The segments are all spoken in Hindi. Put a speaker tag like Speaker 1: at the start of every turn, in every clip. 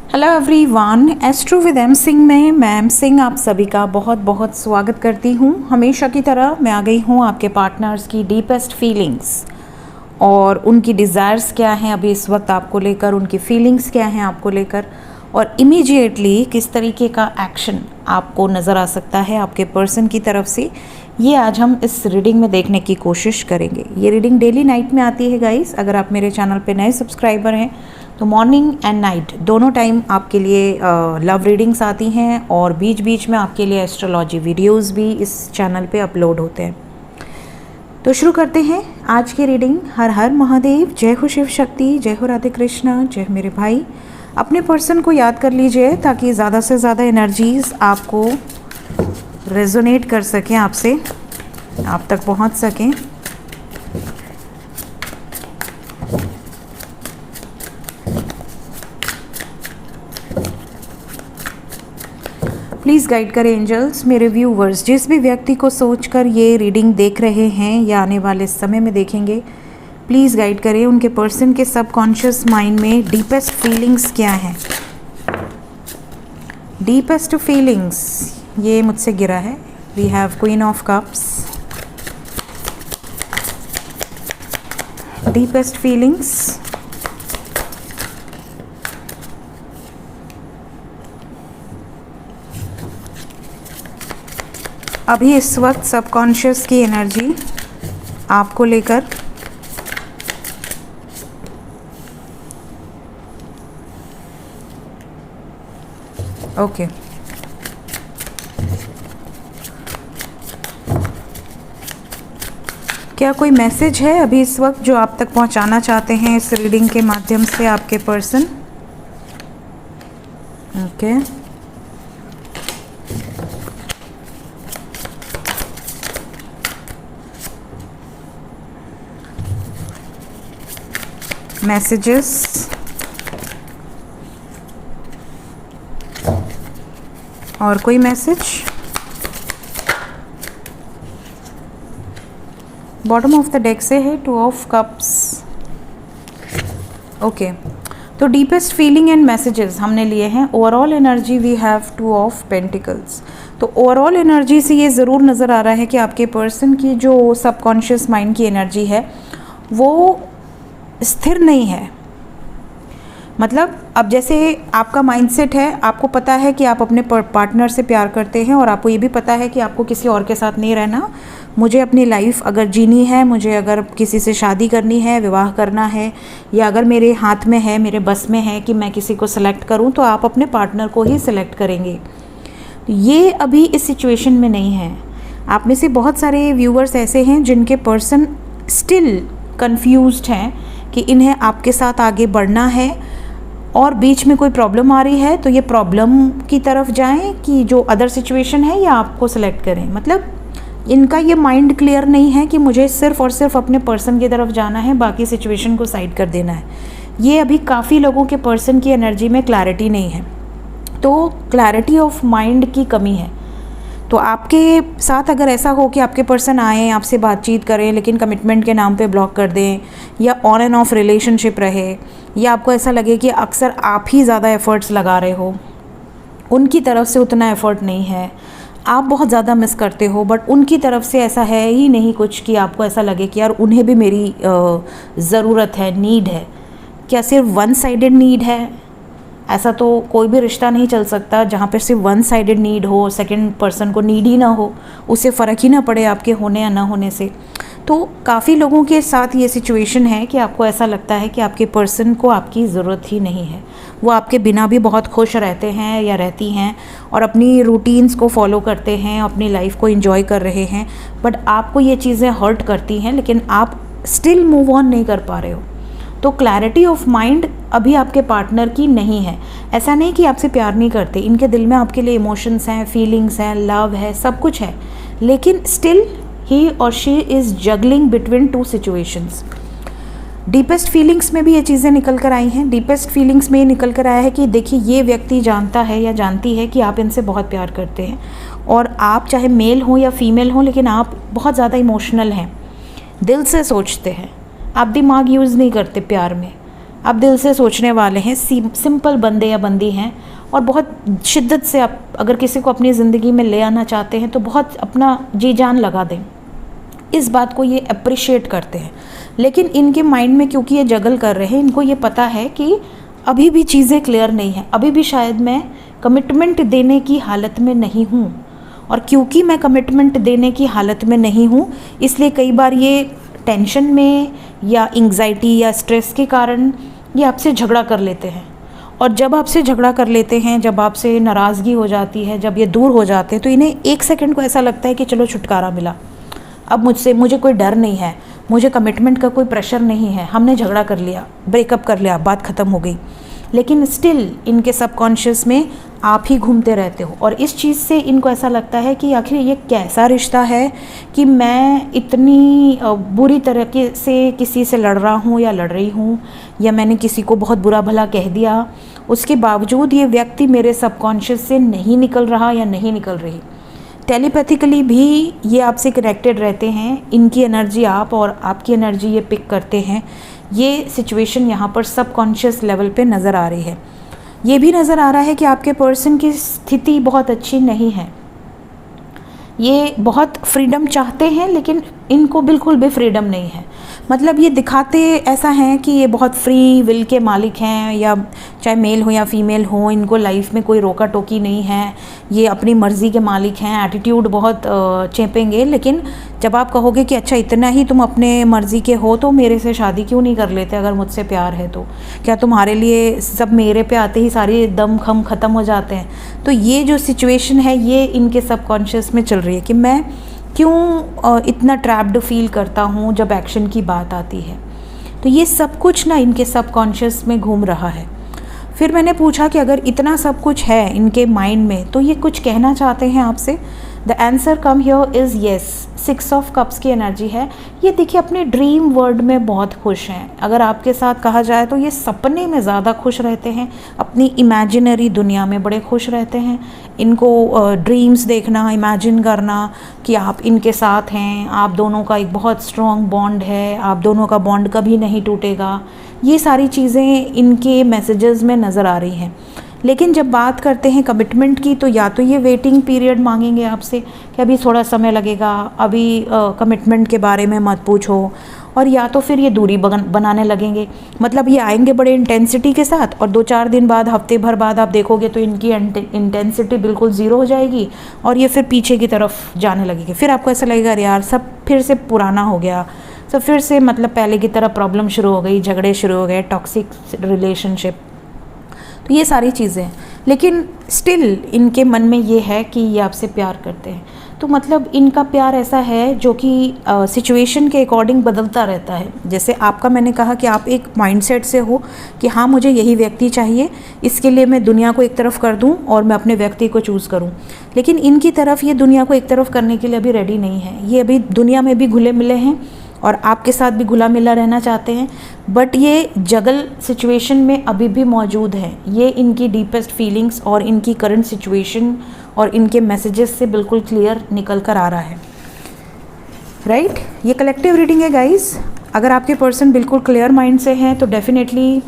Speaker 1: Hello everyone, astro with M Singh में मैं एम सिंह आप सभी का बहुत बहुत स्वागत करती हूँ। हमेशा की तरह मैं आ गई हूँ आपके पार्टनर्स की डीपेस्ट फीलिंग्स और उनकी डिज़ायर्स क्या हैं अभी इस वक्त आपको लेकर, उनकी फीलिंग्स क्या हैं आपको लेकर और इमीडिएटली किस तरीके का एक्शन आपको नज़र आ सकता है आपके पर्सन की तरफ से, ये आज हम इस रीडिंग में देखने की कोशिश करेंगे। ये रीडिंग डेली नाइट में आती है गाइस। अगर आप मेरे चैनल पे नए सब्सक्राइबर हैं तो मॉर्निंग एंड नाइट दोनों टाइम आपके लिए लव रीडिंग्स आती हैं और बीच बीच में आपके लिए एस्ट्रोलॉजी वीडियोस भी इस चैनल पे अपलोड होते हैं। तो शुरू करते हैं आज की रीडिंग। हर हर महादेव, जय हो शिव शक्ति, जय हो राधे कृष्णा, जय हो मेरे भाई। अपने पर्सन को याद कर लीजिए ताकि ज़्यादा से ज़्यादा एनर्जीज़ आपको रेजोनेट कर सकें, आपसे आप तक पहुंच सकें। प्लीज़ गाइड करें एंजल्स मेरे व्यूवर्स, जिस भी व्यक्ति को सोचकर ये रीडिंग देख रहे हैं या आने वाले समय में देखेंगे, प्लीज़ गाइड करें उनके पर्सन के सबकॉन्शियस माइंड में डीपेस्ट फीलिंग्स क्या हैं। डीपेस्ट फीलिंग्स, ये मुझसे गिरा है। We have queen of cups. Deepest feelings, अभी इस वक्त सबकॉन्शियस की एनर्जी आपको लेकर ओके। क्या कोई मैसेज है अभी इस वक्त जो आप तक पहुंचाना चाहते हैं इस रीडिंग के माध्यम से आपके पर्सन? ओके, मैसेजेस, और कोई message? Bottom of the deck से है टू ऑफ कप्स। ओके, तो डीपेस्ट फीलिंग एंड मैसेजेस हमने लिए हैं। Overall energy we have two of pentacles. तो ओवरऑल एनर्जी से ये ज़रूर नज़र आ रहा है कि आपके पर्सन की जो सबकॉन्शियस माइंड की एनर्जी है वो स्थिर नहीं है। मतलब अब जैसे आपका माइंडसेट है, आपको पता है कि आप अपने पार्टनर से प्यार करते हैं और आपको ये भी पता है कि आपको किसी और के साथ नहीं रहना। मुझे अपनी लाइफ अगर जीनी है, मुझे अगर किसी से शादी करनी है, विवाह करना है, या अगर मेरे हाथ में है, मेरे बस में है कि मैं किसी को सिलेक्ट करूं, तो आप अपने पार्टनर को ही सिलेक्ट करेंगे। ये अभी इस सिचुएशन में नहीं है। आप में से बहुत सारे व्यूअर्स ऐसे हैं जिनके पर्सन स्टिल कन्फ्यूज्ड हैं कि इन्हें आपके साथ आगे बढ़ना है और बीच में कोई प्रॉब्लम आ रही है तो ये प्रॉब्लम की तरफ जाएं कि जो अदर सिचुएशन है या आपको सिलेक्ट करें। मतलब इनका ये माइंड क्लियर नहीं है कि मुझे सिर्फ और सिर्फ अपने पर्सन की तरफ जाना है, बाकी सिचुएशन को साइड कर देना है। ये अभी काफ़ी लोगों के पर्सन की एनर्जी में क्लैरिटी नहीं है, तो क्लैरिटी ऑफ माइंड की कमी है। तो आपके साथ अगर ऐसा हो कि आपके पर्सन आएँ, आपसे बातचीत करें, लेकिन कमिटमेंट के नाम पे ब्लॉक कर दें, या ऑन एंड ऑफ रिलेशनशिप रहे, या आपको ऐसा लगे कि अक्सर आप ही ज़्यादा एफ़र्ट्स लगा रहे हो, उनकी तरफ से उतना एफ़र्ट नहीं है, आप बहुत ज़्यादा मिस करते हो, बट उनकी तरफ से ऐसा है ही नहीं कुछ कि आपको ऐसा लगे कि यार उन्हें भी मेरी ज़रूरत है, नीड है। क्या सिर्फ वन साइडेड नीड है? ऐसा तो कोई भी रिश्ता नहीं चल सकता जहाँ पर सिर्फ वन साइडेड नीड हो, सेकंड पर्सन को नीड ही ना हो, उससे फ़र्क ही ना पड़े आपके होने या ना होने से। तो काफ़ी लोगों के साथ ये सिचुएशन है कि आपको ऐसा लगता है कि आपके पर्सन को आपकी ज़रूरत ही नहीं है। वो आपके बिना भी बहुत खुश रहते हैं या रहती हैं और अपनी रूटीन्स को फॉलो करते हैं, अपनी लाइफ को एंजॉय कर रहे हैं, बट आपको ये चीज़ें हर्ट करती हैं, लेकिन आप स्टिल मूव ऑन नहीं कर पा रहे हो। तो क्लैरिटी ऑफ माइंड अभी आपके पार्टनर की नहीं है। ऐसा नहीं कि आपसे प्यार नहीं करते, इनके दिल में आपके लिए इमोशंस हैं, फीलिंग्स हैं, लव है, सब कुछ है, लेकिन स्टिल ही और she is juggling between two situations. Deepest feelings में भी ये चीज़ें निकल कर आई हैं। डीपेस्ट फीलिंग्स में ये निकल कर आया है कि देखिए, ये व्यक्ति जानता है या जानती है कि आप इनसे बहुत प्यार करते हैं और आप चाहे मेल हो या फीमेल हो, लेकिन आप बहुत ज़्यादा इमोशनल हैं, दिल से सोचते हैं, आप दिमाग यूज़ नहीं करते प्यार में। आप दिल से सोचने वाले हैं, सिंपल बंदे या बंदी हैं, और बहुत शिद्दत से आप अगर किसी को अपनी ज़िंदगी में ले आना चाहते हैं तो बहुत अपना जी जान लगा दें। इस बात को ये अप्रिशिएट करते हैं। लेकिन इनके माइंड में क्योंकि ये जगल कर रहे हैं, इनको ये पता है कि अभी भी चीज़ें क्लियर नहीं हैं, अभी भी शायद मैं कमिटमेंट देने की हालत में नहीं हूँ। और क्योंकि मैं कमिटमेंट देने की हालत में नहीं हूँ, इसलिए कई बार ये टेंशन में या एंग्जाइटी या स्ट्रेस के कारण ये आपसे झगड़ा कर लेते हैं। और जब आपसे झगड़ा कर लेते हैं, जब आपसे नाराज़गी हो जाती है, जब ये दूर हो जाते हैं, तो इन्हें एक सेकंड को ऐसा लगता है कि चलो छुटकारा मिला, अब मुझे कोई डर नहीं है, मुझे कमिटमेंट का कोई प्रेशर नहीं है, हमने झगड़ा कर लिया, ब्रेकअप कर लिया, बात ख़त्म हो गई। लेकिन स्टिल इनके सबकॉन्शियस में आप ही घूमते रहते हो, और इस चीज़ से इनको ऐसा लगता है कि आखिर ये कैसा रिश्ता है कि मैं इतनी बुरी तरीके से किसी से लड़ रहा हूँ या लड़ रही हूँ, या मैंने किसी को बहुत बुरा भला कह दिया, उसके बावजूद ये व्यक्ति मेरे सबकॉन्शियस से नहीं निकल रहा या नहीं निकल रही। टेलीपैथिकली भी ये आपसे कनेक्टेड रहते हैं, इनकी एनर्जी आप और आपकी एनर्जी ये पिक करते हैं। ये सिचुएशन यहाँ पर सबकॉन्शियस लेवल पे नज़र आ रही है। ये भी नज़र आ रहा है कि आपके पर्सन की स्थिति बहुत अच्छी नहीं है। ये बहुत फ्रीडम चाहते हैं, लेकिन इनको बिल्कुल भी फ्रीडम नहीं है। मतलब ये दिखाते ऐसा हैं कि ये बहुत फ्री विल के मालिक हैं, या चाहे मेल हो या फीमेल हो, इनको लाइफ में कोई रोका टोकी नहीं है, ये अपनी मर्ज़ी के मालिक हैं, एटीट्यूड बहुत चेपेंगे। लेकिन जब आप कहोगे कि अच्छा इतना ही तुम अपने मर्ज़ी के हो तो मेरे से शादी क्यों नहीं कर लेते, अगर मुझसे प्यार है तो क्या तुम्हारे लिए सब मेरे पे आते ही सारे दम खम ख़त्म हो जाते हैं। तो ये जो सिचुएशन है ये इनके सबकॉन्शियस में चल रही है कि मैं क्यों इतना ट्रैप्ड फील करता हूँ जब एक्शन की बात आती है। तो ये सब कुछ ना इनके सबकॉन्शियस में घूम रहा है। फिर मैंने पूछा कि अगर इतना सब कुछ है इनके माइंड में तो ये कुछ कहना चाहते हैं आपसे। The answer come here is yes. 6 of cups की एनर्जी है। ये देखिए अपने ड्रीम वर्ल्ड में बहुत खुश हैं। अगर आपके साथ कहा जाए तो ये सपने में ज़्यादा खुश रहते हैं, अपनी इमेजिनरी दुनिया में बड़े खुश रहते हैं। इनको ड्रीम्स देखना, इमेजिन करना कि आप इनके साथ हैं, आप दोनों का एक बहुत स्ट्रॉन्ग बॉन्ड है, आप दोनों का बॉन्ड कभी नहीं टूटेगा, ये सारी चीज़ें इनके मैसेजेस में नज़र आ रही हैं। लेकिन जब बात करते हैं कमिटमेंट की तो या तो ये वेटिंग पीरियड मांगेंगे आपसे कि अभी थोड़ा समय लगेगा, अभी कमिटमेंट के बारे में मत पूछो, और या तो फिर ये दूरी बनाने लगेंगे। मतलब ये आएंगे बड़े इंटेंसिटी के साथ और 2-4 दिन बाद, हफ्ते भर बाद आप देखोगे तो इनकी इंटेंसिटी बिल्कुल ज़ीरो हो जाएगी और ये फिर पीछे की तरफ जाने लगेगी। फिर आपको ऐसा लगेगा अरे यार सब फिर से पुराना हो गया, सब फिर से मतलब पहले की तरह प्रॉब्लम शुरू हो गई, झगड़े शुरू हो गए, टॉक्सिक रिलेशनशिप, तो ये सारी चीज़ें। लेकिन स्टिल इनके मन में ये है कि ये आपसे प्यार करते हैं। तो मतलब इनका प्यार ऐसा है जो कि सिचुएशन के अकॉर्डिंग बदलता रहता है। जैसे आपका मैंने कहा कि आप एक माइंडसेट से हो कि हाँ मुझे यही व्यक्ति चाहिए, इसके लिए मैं दुनिया को एक तरफ कर दूं और मैं अपने व्यक्ति को चूज़ करूं। लेकिन इनकी तरफ ये दुनिया को एक तरफ करने के लिए अभी रेडी नहीं है। ये अभी दुनिया में भी घुले मिले हैं और आपके साथ भी घुला मिला रहना चाहते हैं, बट ये जगल सिचुएशन में अभी भी मौजूद है। ये इनकी डीपेस्ट फीलिंग्स और इनकी करंट सिचुएशन और इनके मैसेजेस से बिल्कुल क्लियर निकल कर आ रहा है, राइट। ये कलेक्टिव रीडिंग है गाइस। अगर आपके पर्सन बिल्कुल क्लियर माइंड से हैं तो डेफिनेटली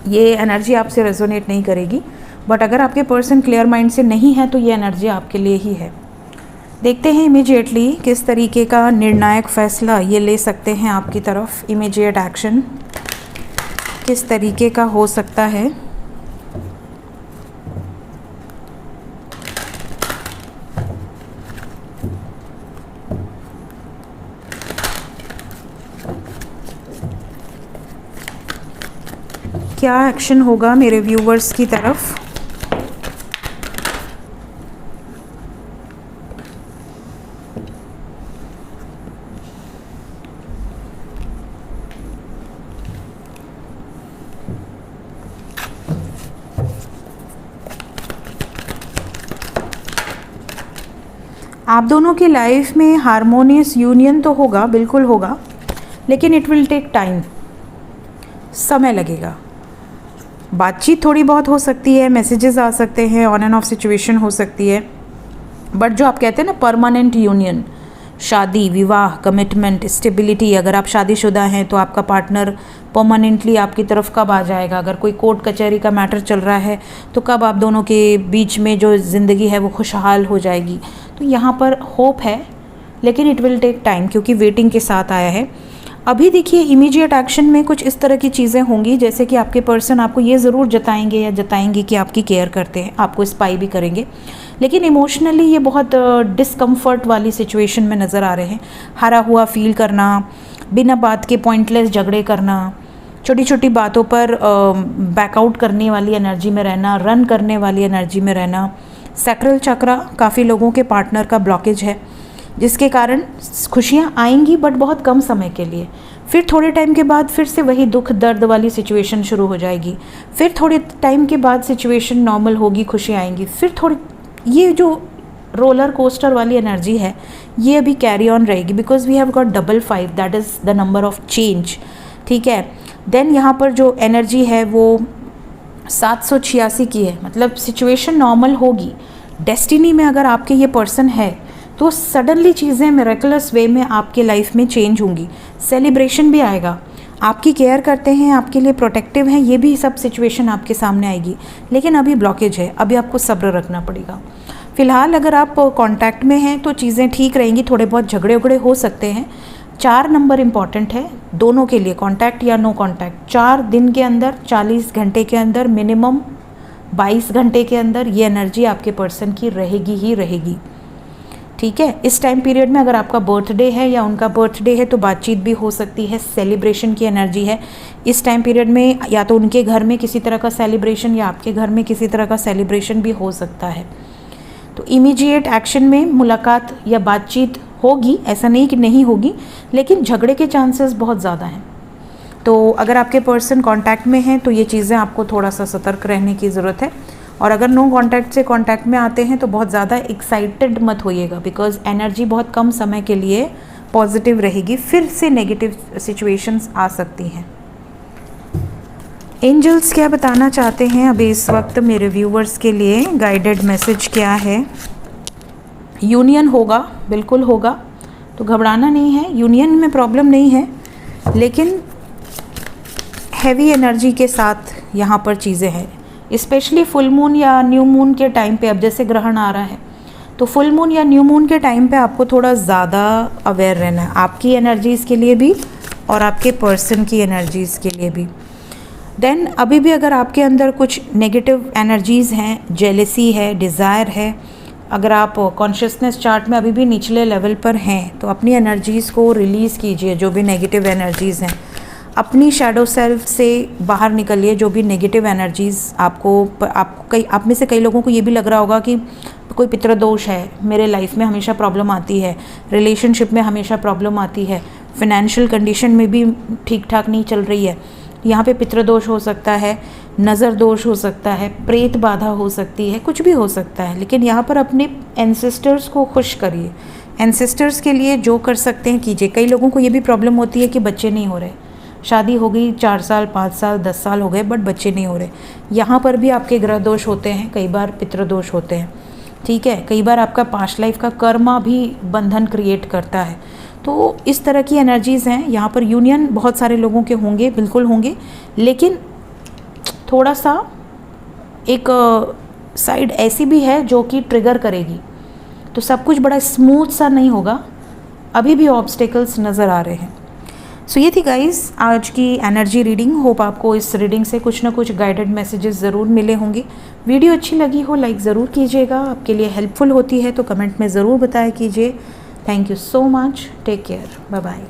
Speaker 1: ये एनर्जी आपसे रेजोनेट नहीं करेगी, बट अगर आपके पर्सन क्लियर माइंड से नहीं है तो ये एनर्जी आपके लिए ही है। देखते हैं इमीडिएटली किस तरीके का निर्णायक फैसला ये ले सकते हैं आपकी तरफ। इमीडिएट एक्शन किस तरीके का हो सकता है। क्या एक्शन होगा मेरे व्यूवर्स की तरफ। आप दोनों की लाइफ में हारमोनियस यूनियन तो होगा, बिल्कुल होगा, लेकिन इट विल टेक टाइम, समय लगेगा। बातचीत थोड़ी बहुत हो सकती है, मैसेजेस आ सकते हैं, ऑन एंड ऑफ सिचुएशन हो सकती है, बट जो आप कहते हैं ना परमानेंट यूनियन, शादी, विवाह, कमिटमेंट, स्टेबिलिटी, अगर आप शादीशुदा हैं तो आपका पार्टनर परमानेंटली आपकी तरफ कब आ जाएगा, अगर कोई कोर्ट कचहरी का मैटर चल रहा है तो कब आप दोनों के बीच में जो ज़िंदगी है वो खुशहाल हो जाएगी। तो यहाँ पर होप है, लेकिन इट विल टेक टाइम, क्योंकि वेटिंग के साथ आया है। अभी देखिए इमीडिएट एक्शन में कुछ इस तरह की चीज़ें होंगी, जैसे कि आपके पर्सन आपको ये ज़रूर जताएंगे या जताएंगे कि आपकी केयर करते हैं, आपको स्पाई भी करेंगे, लेकिन इमोशनली ये बहुत डिस्कम्फर्ट वाली सिचुएशन में नज़र आ रहे हैं। हारा हुआ फील करना, बिना बात के पॉइंटलेस झगड़े करना, छोटी छोटी बातों पर बैकआउट करने वाली एनर्जी में रहना, रन करने वाली एनर्जी में रहना। सैक्रल चक्रा काफ़ी लोगों के पार्टनर का ब्लॉकेज है, जिसके कारण खुशियाँ आएंगी बट बहुत कम समय के लिए, फिर थोड़े टाइम के बाद फिर से वही दुख दर्द वाली सिचुएशन शुरू हो जाएगी, फिर थोड़े टाइम के बाद सिचुएशन नॉर्मल होगी, खुशियाँ आएंगी, फिर थोड़ी, ये जो रोलर कोस्टर वाली एनर्जी है ये अभी कैरी ऑन रहेगी, because we have got 55, that is the number of change. ठीक है, देन यहाँ पर जो एनर्जी है वो 786 की है, मतलब सिचुएशन नॉर्मल होगी। डेस्टिनी में अगर आपके ये पर्सन है तो सडनली चीज़ें मिरेकलस वे में आपके लाइफ में चेंज होंगी, सेलिब्रेशन भी आएगा, आपकी केयर करते हैं, आपके लिए प्रोटेक्टिव हैं, ये भी सब सिचुएशन आपके सामने आएगी। लेकिन अभी ब्लॉकेज है, अभी आपको सब्र रखना पड़ेगा। फ़िलहाल अगर आप कांटेक्ट में हैं तो चीज़ें ठीक रहेंगी, थोड़े बहुत झगड़े उगड़े हो सकते हैं। 4 नंबर इम्पॉर्टेंट है दोनों के लिए, कांटेक्ट या नो कांटेक्ट। 4 दिन के अंदर, 40 घंटे के अंदर, मिनिमम 22 घंटे के अंदर ये एनर्जी आपके पर्सन की रहेगी ही रहेगी। ठीक है, इस टाइम पीरियड में अगर आपका बर्थडे है या उनका बर्थडे है तो बातचीत भी हो सकती है, सेलिब्रेशन की एनर्जी है इस टाइम पीरियड में, या तो उनके घर में किसी तरह का सेलिब्रेशन या आपके घर में किसी तरह का सेलिब्रेशन भी हो सकता है। तो इमीडिएट एक्शन में मुलाकात या बातचीत होगी, ऐसा नहीं कि नहीं होगी, लेकिन झगड़े के चांसेस बहुत ज़्यादा हैं। तो अगर आपके पर्सन कांटेक्ट में हैं तो ये चीज़ें आपको थोड़ा सा सतर्क रहने की ज़रूरत है, और अगर नो कांटेक्ट से कांटेक्ट में आते हैं तो बहुत ज़्यादा एक्साइटेड मत होइएगा, बिकॉज एनर्जी बहुत कम समय के लिए पॉजिटिव रहेगी, फिर से नेगेटिव सिचुएशंस आ सकती हैं। एंजल्स क्या बताना चाहते हैं अभी इस वक्त मेरे व्यूवर्स के लिए, गाइडेड मैसेज क्या है? यूनियन होगा, बिल्कुल होगा, तो घबराना नहीं है, यूनियन में प्रॉब्लम नहीं है, लेकिन हैवी एनर्जी के साथ यहाँ पर चीज़ें हैं, स्पेशली फुल मून या न्यू मून के टाइम पे। अब जैसे ग्रहण आ रहा है तो फुल मून या न्यू मून के टाइम पे आपको थोड़ा ज़्यादा अवेयर रहना है, आपकी एनर्जीज़ के लिए भी और आपके पर्सन की एनर्जीज़ के लिए भी। देन अभी भी अगर आपके अंदर कुछ नेगेटिव एनर्जीज़ हैं, जेलेसी है, डिज़ायर है, अगर आप कॉन्शियसनेस चार्ट में अभी भी निचले लेवल पर हैं तो अपनी एनर्जीज़ को रिलीज़ कीजिए, जो भी नेगेटिव एनर्जीज़ हैं, अपनी शैडो सेल्फ से बाहर निकलिए। जो भी नेगेटिव एनर्जीज़ आप में से कई लोगों को ये भी लग रहा होगा कि कोई पितृदोष है, मेरे लाइफ में हमेशा प्रॉब्लम आती है, रिलेशनशिप में हमेशा प्रॉब्लम आती है, फाइनेंशियल कंडीशन में भी ठीक ठाक नहीं चल रही है। यहाँ पे पितृदोष हो सकता है, नज़र दोष हो सकता है, प्रेत बाधा हो सकती है, कुछ भी हो सकता है, लेकिन यहाँ पर अपने एंसेस्टर्स को खुश करिए। एंसेस्टर्स के लिए जो कर सकते हैं कीजिए। कई लोगों को ये भी प्रॉब्लम होती है कि बच्चे नहीं हो रहे, शादी हो गई 4 साल 5 साल 10 साल हो गए बट बच्चे नहीं हो रहे। यहाँ पर भी आपके ग्रह दोष होते हैं, कई बार पितृदोष होते हैं। ठीक है, कई बार आपका पास्ट लाइफ का कर्मा भी बंधन क्रिएट करता है। तो इस तरह की एनर्जीज़ हैं यहाँ पर। यूनियन बहुत सारे लोगों के होंगे, बिल्कुल होंगे, लेकिन थोड़ा सा एक साइड ऐसी भी है जो कि ट्रिगर करेगी, तो सब कुछ बड़ा स्मूथ सा नहीं होगा, अभी भी ऑब्स्टेकल्स नज़र आ रहे हैं। सो ये थी गाइस आज की एनर्जी रीडिंग। होप आपको इस रीडिंग से कुछ ना कुछ गाइडेड मैसेजेस ज़रूर मिले होंगे। वीडियो अच्छी लगी हो लाइक ज़रूर कीजिएगा, आपके लिए हेल्पफुल होती है तो कमेंट में ज़रूर बताया कीजिए। Thank you so much, take care, bye bye.